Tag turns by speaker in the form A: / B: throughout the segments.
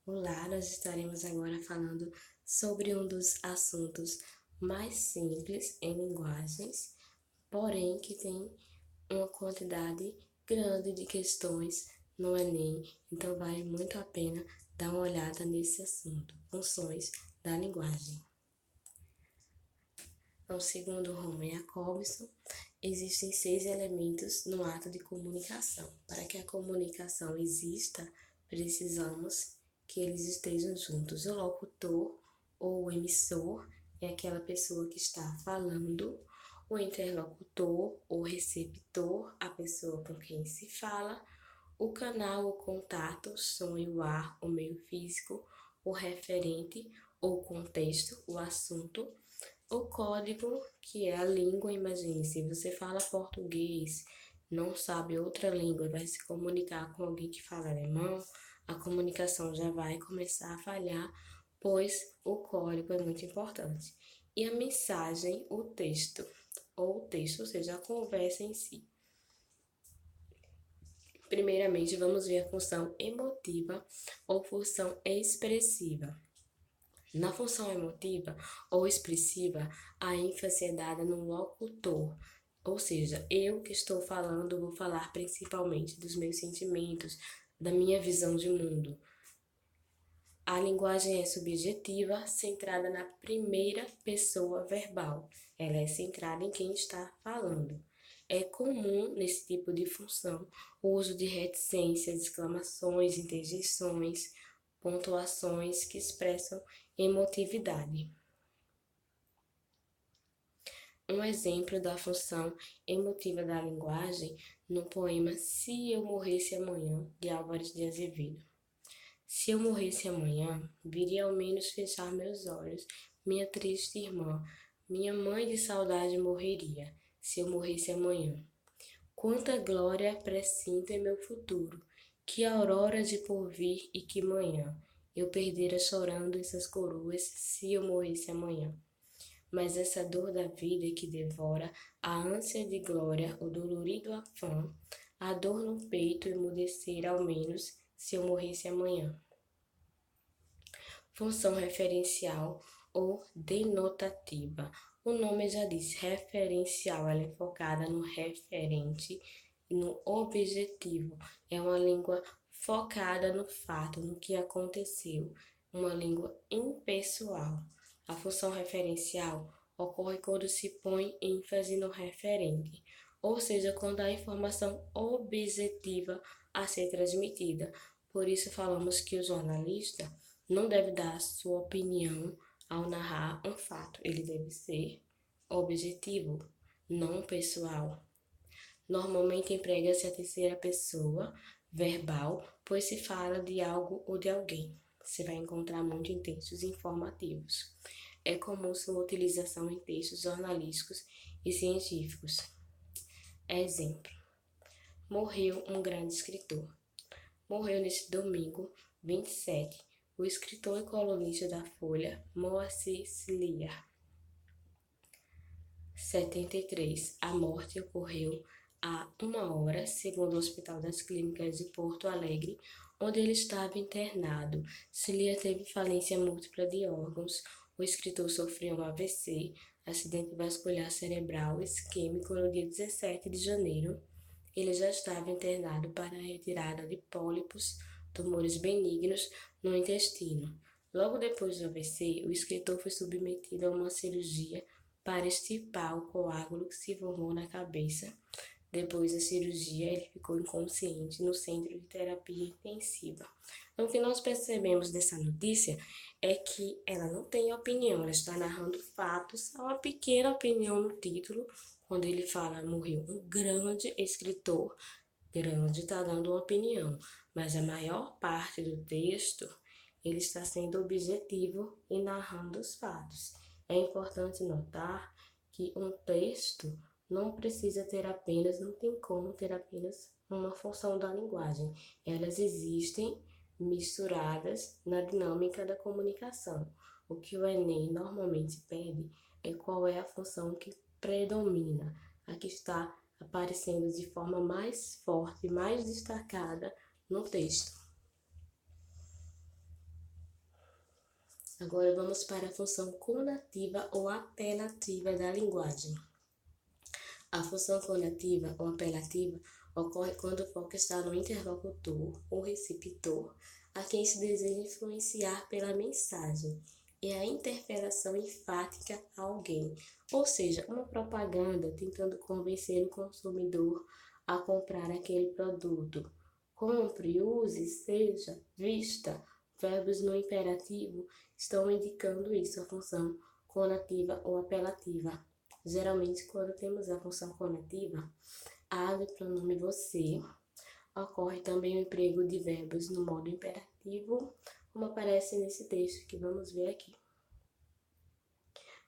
A: Olá, nós estaremos agora falando sobre um dos assuntos mais simples em linguagens, porém que tem uma quantidade grande de questões no Enem, então vale muito a pena dar uma olhada nesse assunto, funções da linguagem. Então, segundo Roman Jacobson, existem 6 elementos no ato de comunicação. Para que a comunicação exista, precisamos que eles estejam juntos. O locutor ou o emissor é aquela pessoa que está falando, o interlocutor ou receptor, a pessoa com quem se fala, o canal, o contato, o som e o ar, o meio físico, o referente ou contexto, o assunto, o código, que é a língua. Imagine, se você fala português, não sabe outra língua e vai se comunicar com alguém que fala alemão, a comunicação já vai começar a falhar, pois o código é muito importante. E a mensagem, ou texto, ou seja, a conversa em si. Primeiramente, vamos ver a função emotiva ou função expressiva. Na função emotiva ou expressiva, a ênfase é dada no locutor, ou seja, eu que estou falando vou falar principalmente dos meus sentimentos, da minha visão de mundo. A linguagem é subjetiva, centrada na primeira pessoa verbal. Ela é centrada em quem está falando. É comum, nesse tipo de função, o uso de reticências, exclamações, interjeições, pontuações que expressam emotividade. Um exemplo da função emotiva da linguagem no poema Se Eu Morresse Amanhã, de Álvares de Azevedo. Se eu morresse amanhã, viria ao menos fechar meus olhos, minha triste irmã, minha mãe de saudade morreria, se eu morresse amanhã. Quanta glória pressinto em meu futuro, que aurora de porvir e que manhã, eu perdera chorando essas coroas, se eu morresse amanhã. Mas essa dor da vida que devora, a ânsia de glória, o dolorido afã, a dor no peito emudecer ao menos, se eu morresse amanhã. Função referencial ou denotativa. O nome já diz, referencial, ela é focada no referente e no objetivo. É uma língua focada no fato, no que aconteceu, uma língua impessoal. A função referencial ocorre quando se põe ênfase no referente, ou seja, quando há informação objetiva a ser transmitida. Por isso falamos que o jornalista não deve dar sua opinião ao narrar um fato. Ele deve ser objetivo, não pessoal. Normalmente emprega-se a terceira pessoa verbal, pois se fala de algo ou de alguém. Você vai encontrar muito em textos informativos. É comum sua utilização em textos jornalísticos e científicos. Exemplo: morreu um grande escritor. Morreu neste domingo, 27, o escritor e colunista da Folha, Moacir Ciliar. 73. A morte ocorreu há 1 hora, segundo o Hospital das Clínicas de Porto Alegre, onde ele estava internado. Ciliar teve falência múltipla de órgãos. O escritor sofreu um AVC, acidente vascular cerebral isquêmico, no dia 17 de janeiro. Ele já estava internado para a retirada de pólipos, tumores benignos no intestino. Logo depois do AVC, o escritor foi submetido a uma cirurgia para extirpar o coágulo que se formou na cabeça. Depois da cirurgia, ele ficou inconsciente no centro de terapia intensiva. Então, o que nós percebemos dessa notícia é que ela não tem opinião, ela está narrando fatos, há uma pequena opinião no título, quando ele fala morreu um grande escritor, grande está dando uma opinião, mas a maior parte do texto ele está sendo objetivo e narrando os fatos. É importante notar que um texto não precisa ter apenas, não tem como ter apenas uma função da linguagem. Elas existem misturadas na dinâmica da comunicação. O que o Enem normalmente pede é qual é a função que predomina, a que está aparecendo de forma mais forte, mais destacada no texto. Agora vamos para a função conativa ou apelativa da linguagem. A função conativa ou apelativa ocorre quando o foco está no interlocutor ou receptor, a quem se deseja influenciar pela mensagem, e a interpelação enfática a alguém, ou seja, uma propaganda tentando convencer o consumidor a comprar aquele produto. Compre, use, seja, vista. Verbos no imperativo estão indicando isso, a função conativa ou apelativa. Geralmente, quando temos a função conativa, ave, pronome você, ocorre também o emprego de verbos no modo imperativo, como aparece nesse texto que vamos ver aqui.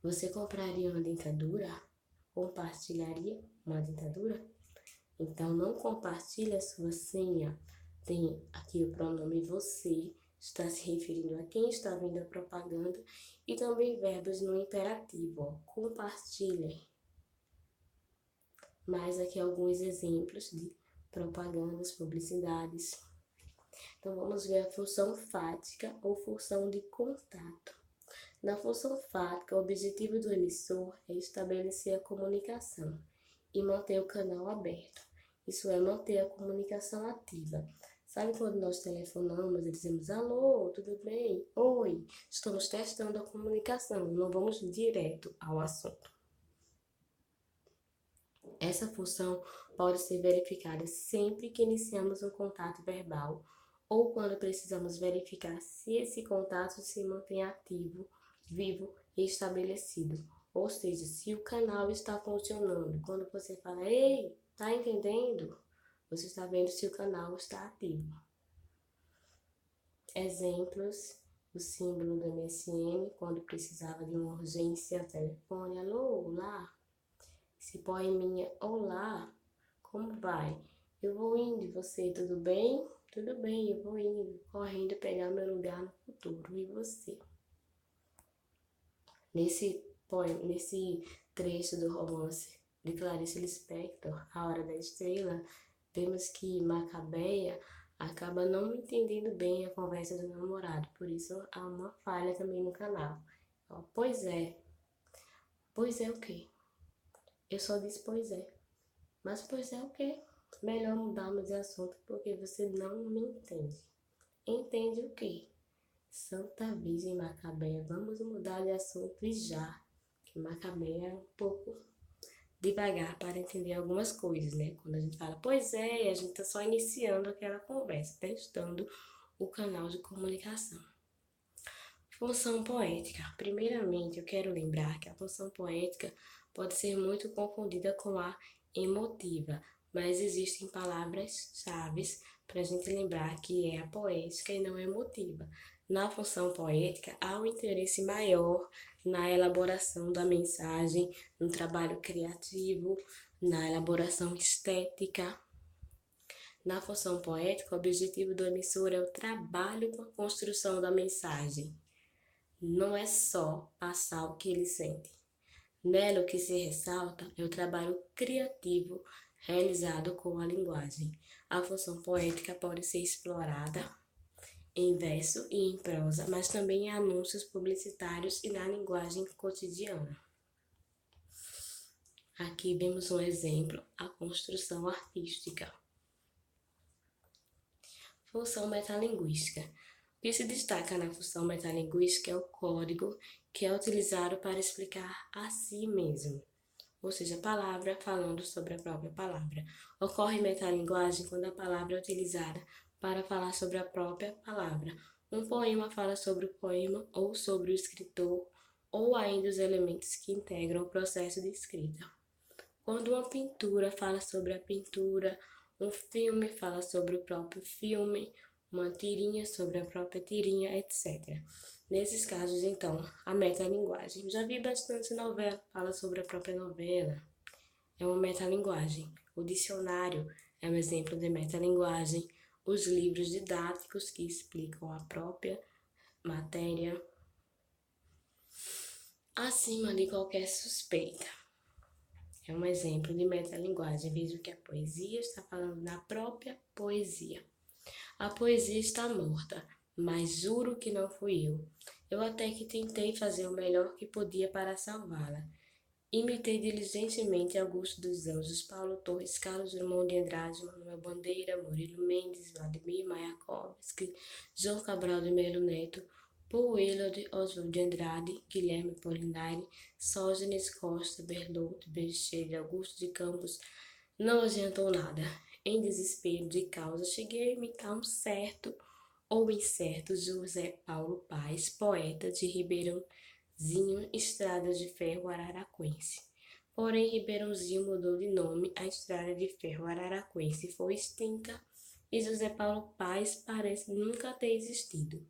A: Você compraria uma dentadura? Compartilharia uma dentadura? Então, não compartilhe a sua senha. Tem aqui o pronome você, está se referindo a quem está vendo a propaganda, e também verbos no imperativo, compartilhe. Mais aqui alguns exemplos de propagandas, publicidades. Então, vamos ver a função fática ou função de contato. Na função fática, o objetivo do emissor é estabelecer a comunicação e manter o canal aberto. Isso é, manter a comunicação ativa. Sabe quando nós telefonamos e dizemos, alô, tudo bem? Oi, estamos testando a comunicação, não vamos direto ao assunto. Essa função pode ser verificada sempre que iniciamos um contato verbal ou quando precisamos verificar se esse contato se mantém ativo, vivo e estabelecido. Ou seja, se o canal está funcionando. Quando você fala, ei, tá entendendo? Você está vendo se o canal está ativo. Exemplos, o símbolo do MSN, quando precisava de uma urgência, telefone, alô, olá. Esse poeminha, olá, como vai? Eu vou indo, e você, tudo bem? Tudo bem, eu vou indo, correndo pegar meu lugar no futuro, e você? Nesse trecho do romance de Clarice Lispector, A Hora da Estrela, vemos que Macabeia acaba não entendendo bem a conversa do namorado, por isso há uma falha também no canal. Pois é o quê? Eu só disse pois é, mas pois é o quê? Melhor mudarmos de assunto porque você não me entende. Entende o quê? Santa Virgem Macabeia, vamos mudar de assunto e já. Que Macabeia é um pouco devagar para entender algumas coisas, né? Quando a gente fala, pois é, a gente está só iniciando aquela conversa, testando o canal de comunicação. Função poética. Primeiramente, eu quero lembrar que a função poética pode ser muito confundida com a emotiva, mas existem palavras-chave para a gente lembrar que é a poética e não a emotiva. Na função poética, há um interesse maior na elaboração da mensagem, no trabalho criativo, na elaboração estética. Na função poética, o objetivo do emissor é o trabalho com a construção da mensagem. Não é só passar o que ele sente. Nela, o que se ressalta é o trabalho criativo realizado com a linguagem. A função poética pode ser explorada em verso e em prosa, mas também em anúncios publicitários e na linguagem cotidiana. Aqui vemos um exemplo, a construção artística. Função metalinguística. O que se destaca na função metalinguística é o código que é utilizado para explicar a si mesmo, ou seja, a palavra falando sobre a própria palavra. Ocorre metalinguagem quando a palavra é utilizada para falar sobre a própria palavra. Um poema fala sobre o poema ou sobre o escritor, ou ainda os elementos que integram o processo de escrita. Quando uma pintura fala sobre a pintura, um filme fala sobre o próprio filme, uma tirinha sobre a própria tirinha, etc. Nesses casos, então, a metalinguagem. Já vi bastante novela, fala sobre a própria novela. É uma metalinguagem. O dicionário é um exemplo de metalinguagem. Os livros didáticos que explicam a própria matéria. Acima de qualquer suspeita. É um exemplo de metalinguagem. Veja que a poesia está falando da própria poesia. A poesia está morta, mas juro que não fui eu. Eu até que tentei fazer o melhor que podia para salvá-la. Imitei diligentemente Augusto dos Anjos, Paulo Torres, Carlos Drummond de Andrade, Manuel Bandeira, Murilo Mendes, Vladimir Mayakovsky, João Cabral de Melo Neto, Paul Willard, Oswald de Andrade, Guilherme Polinari, Sógenes Costa, Bertoldo Bexeira, Augusto de Campos. Não adiantou nada. Em desespero de causa, cheguei a imitar um certo ou incerto José Paulo Paes, poeta de Ribeirãozinho, Estrada de Ferro Araraquense. Porém, Ribeirãozinho mudou de nome, a Estrada de Ferro Araraquense foi extinta e José Paulo Paes parece nunca ter existido.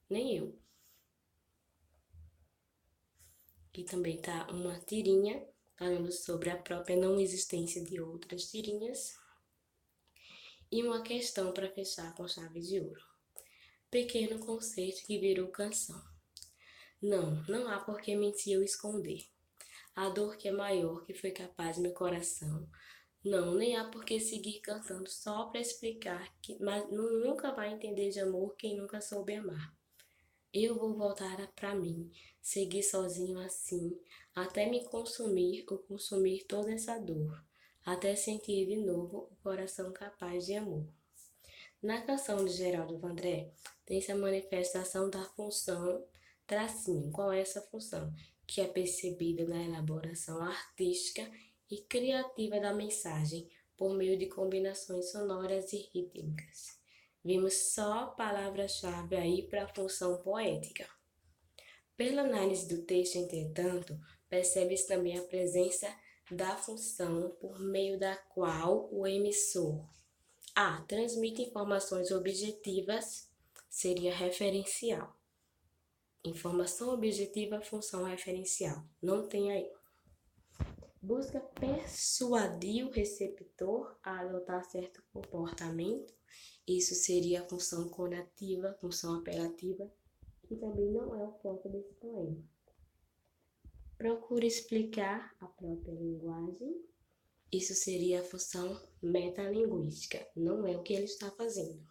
A: Nem eu. Aqui também está uma tirinha falando sobre a própria não existência de outras tirinhas. E uma questão para fechar com chave de ouro. Pequeno conceito que virou canção. Não há por que mentir ou esconder. A dor que é maior que foi capaz meu coração. Não, nem há por que seguir cantando só para explicar que mas nunca vai entender de amor quem nunca soube amar. Eu vou voltar para mim, seguir sozinho assim, até me consumir ou consumir toda essa dor, até sentir de novo o coração capaz de amor. Na canção de Geraldo Vandré, tem-se a manifestação da função tracinho. Qual é essa função? Que é percebida na elaboração artística e criativa da mensagem por meio de combinações sonoras e rítmicas. Vimos só palavra-chave aí para a função poética. Pela análise do texto, entretanto, percebe-se também a presença da função por meio da qual o emissor A. Transmite informações objetivas, seria referencial. Informação objetiva, função referencial. Não tem aí. Busca persuadir o receptor a adotar certo comportamento. Isso seria a função conativa, função apelativa, que também não é o foco desse poema. Procura explicar a própria linguagem. Isso seria a função metalinguística, não é o que ele está fazendo.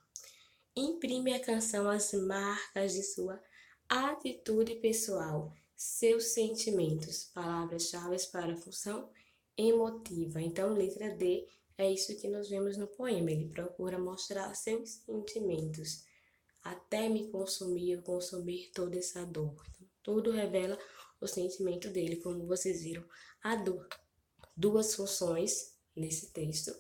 A: Imprime a canção as marcas de sua atitude pessoal, seus sentimentos, palavras-chave para a função emotiva. Então, letra D é isso que nós vemos no poema. Ele procura mostrar seus sentimentos, até me consumir ou consumir toda essa dor. Então, tudo revela o sentimento dele, como vocês viram, a dor. Duas funções nesse texto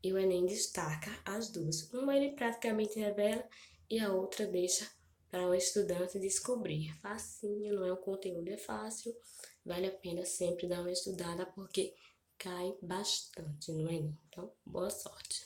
A: e o Enem destaca as duas. Uma ele praticamente revela e a outra deixa para o estudante descobrir. Facinho, não é um conteúdo, é fácil, vale a pena sempre dar uma estudada porque cai bastante no Enem. Então, boa sorte!